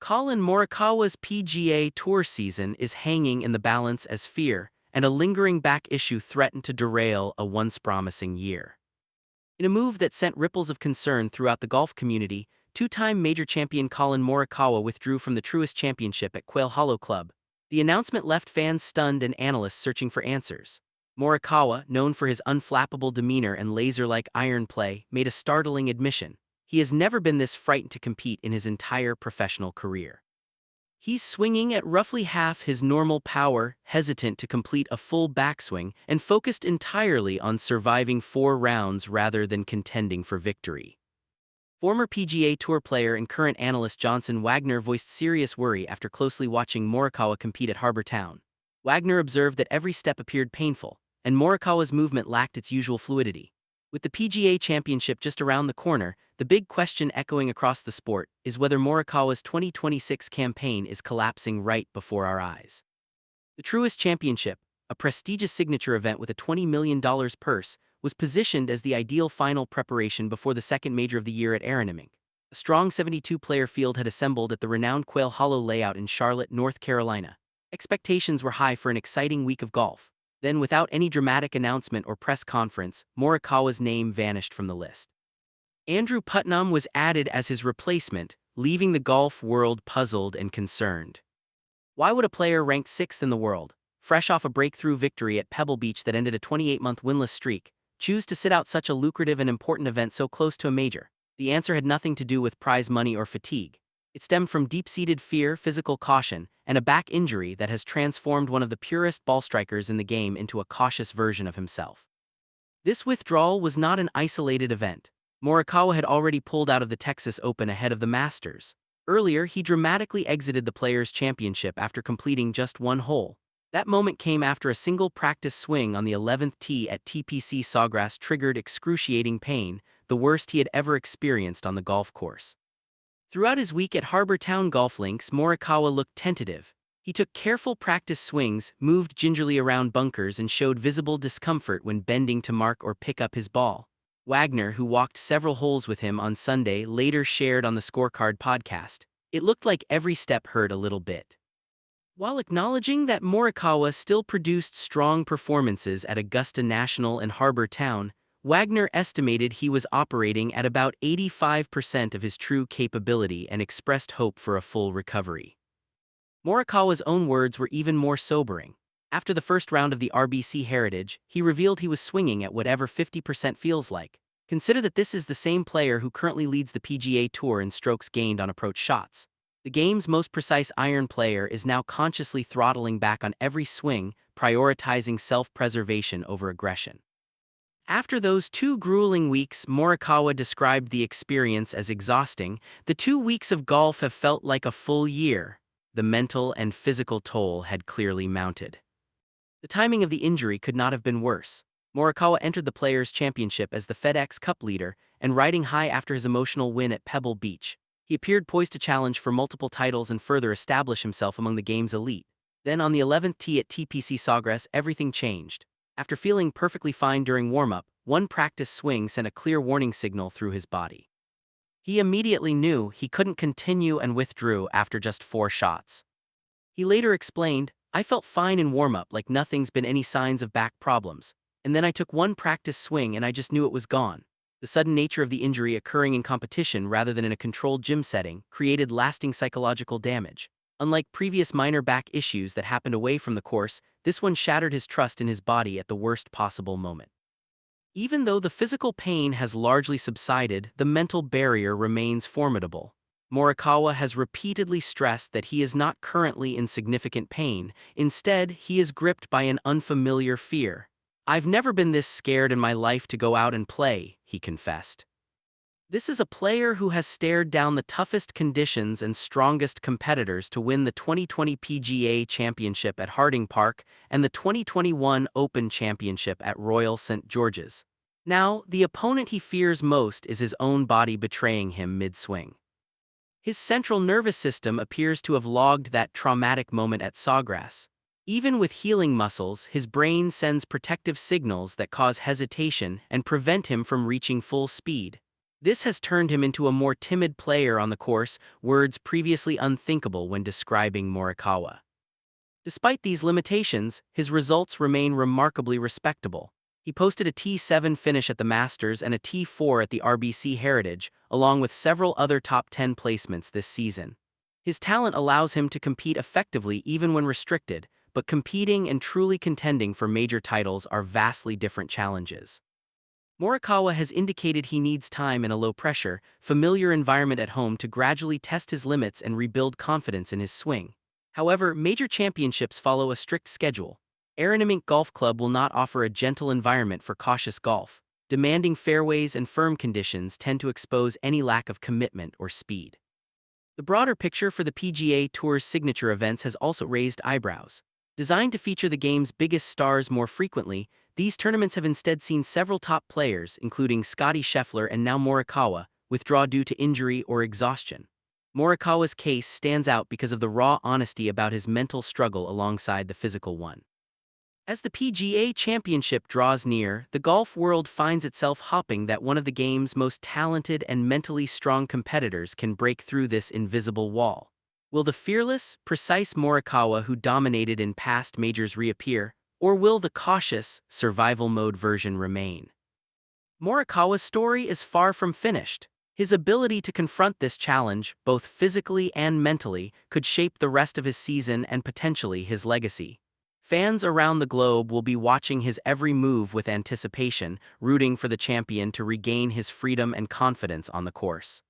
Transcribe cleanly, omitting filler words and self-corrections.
Collin Morikawa's PGA Tour season is hanging in the balance as fear and a lingering back issue threaten to derail a once promising year. In a move that sent ripples of concern throughout the golf community, two-time major champion Collin Morikawa withdrew from the Truist Championship at Quail Hollow Club. The announcement left fans stunned and analysts searching for answers. Morikawa, known for his unflappable demeanor and laser-like iron play, made a startling admission. He has never been this frightened to compete in his entire professional career. He's swinging at roughly half his normal power, hesitant to complete a full backswing, and focused entirely on surviving 4 rounds rather than contending for victory. Former PGA Tour player and current analyst Wagner voiced serious worry after closely watching Morikawa compete at Harbour Town. Wagner observed that every step appeared painful, and Morikawa's movement lacked its usual fluidity. With the PGA Championship just around the corner, the big question echoing across the sport is whether Morikawa's 2026 campaign is collapsing right before our eyes. The Truist Championship, a prestigious signature event with a $20 million purse, was positioned as the ideal final preparation before the second major of the year at Aronimink. A strong 72-player field had assembled at the renowned Quail Hollow layout in Charlotte, North Carolina. Expectations were high for an exciting week of golf. Then, without any dramatic announcement or press conference, Morikawa's name vanished from the list. Andrew Putnam was added as his replacement, leaving the golf world puzzled and concerned. Why would a player ranked 6th in the world, fresh off a breakthrough victory at Pebble Beach that ended a 28-month winless streak, choose to sit out such a lucrative and important event so close to a major? The answer had nothing to do with prize money or fatigue. It stemmed from deep-seated fear, physical caution, and a back injury that has transformed one of the purest ball strikers in the game into a cautious version of himself. This withdrawal was not an isolated event. Morikawa had already pulled out of the Texas Open ahead of the Masters. Earlier, he dramatically exited the Players' Championship after completing just 1 hole. That moment came after a single practice swing on the 11th tee at TPC Sawgrass triggered excruciating pain, the worst he had ever experienced on the golf course. Throughout his week at Harbour Town golf links, Morikawa looked tentative. He took careful practice swings, moved gingerly around bunkers, and showed visible discomfort when bending to mark or pick up his ball. Wagner, who walked several holes with him on Sunday, later shared on the Scorecard podcast, "It looked like every step hurt a little bit." While acknowledging that Morikawa still produced strong performances at Augusta National and Harbour Town, Wagner estimated he was operating at about 85% of his true capability and expressed hope for a full recovery. Morikawa's own words were even more sobering. After the first round of the RBC Heritage, he revealed he was swinging at whatever 50% feels like. Consider that this is the same player who currently leads the PGA Tour in strokes gained on approach shots. The game's most precise iron player is now consciously throttling back on every swing, prioritizing self-preservation over aggression. After those 2 grueling weeks, Morikawa described the experience as exhausting. "The 2 weeks of golf have felt like a full year." The mental and physical toll had clearly mounted. The timing of the injury could not have been worse. Morikawa entered the Players' Championship as the FedEx Cup leader and riding high after his emotional win at Pebble Beach. He appeared poised to challenge for multiple titles and further establish himself among the game's elite. Then on the 11th tee at TPC Sawgrass, everything changed. After feeling perfectly fine during warm-up, one practice swing sent a clear warning signal through his body. He immediately knew he couldn't continue and withdrew after just 4 shots. He later explained, "I felt fine in warm-up, like nothing's been any signs of back problems. And then I took one practice swing and I just knew it was gone." The sudden nature of the injury occurring in competition rather than in a controlled gym setting created lasting psychological damage. Unlike previous minor back issues that happened away from the course, this one shattered his trust in his body at the worst possible moment. Even though the physical pain has largely subsided, the mental barrier remains formidable. Morikawa has repeatedly stressed that he is not currently in significant pain. Instead, he is gripped by an unfamiliar fear. "I've never been this scared in my life to go out and play," he confessed. This is a player who has stared down the toughest conditions and strongest competitors to win the 2020 PGA Championship at Harding Park and the 2021 Open Championship at Royal St. George's. Now, the opponent he fears most is his own body betraying him mid-swing. His central nervous system appears to have logged that traumatic moment at Sawgrass. Even with healing muscles, his brain sends protective signals that cause hesitation and prevent him from reaching full speed. This has turned him into a more timid player on the course, words previously unthinkable when describing Morikawa. Despite these limitations, his results remain remarkably respectable. He posted a T7 finish at the Masters and a T4 at the RBC Heritage, along with several other top 10 placements this season. His talent allows him to compete effectively even when restricted, but competing and truly contending for major titles are vastly different challenges. Morikawa has indicated he needs time in a low-pressure, familiar environment at home to gradually test his limits and rebuild confidence in his swing. However, major championships follow a strict schedule. Aronimink Golf Club will not offer a gentle environment for cautious golf. Demanding fairways and firm conditions tend to expose any lack of commitment or speed. The broader picture for the PGA Tour's signature events has also raised eyebrows. Designed to feature the game's biggest stars more frequently, these tournaments have instead seen several top players, including Scottie Scheffler and now Morikawa, withdraw due to injury or exhaustion. Morikawa's case stands out because of the raw honesty about his mental struggle alongside the physical one. As the PGA Championship draws near, the golf world finds itself hoping that one of the game's most talented and mentally strong competitors can break through this invisible wall. Will the fearless, precise Morikawa who dominated in past majors reappear, or will the cautious, survival mode version remain? Morikawa's story is far from finished. His ability to confront this challenge, both physically and mentally, could shape the rest of his season and potentially his legacy. Fans around the globe will be watching his every move with anticipation, rooting for the champion to regain his freedom and confidence on the course.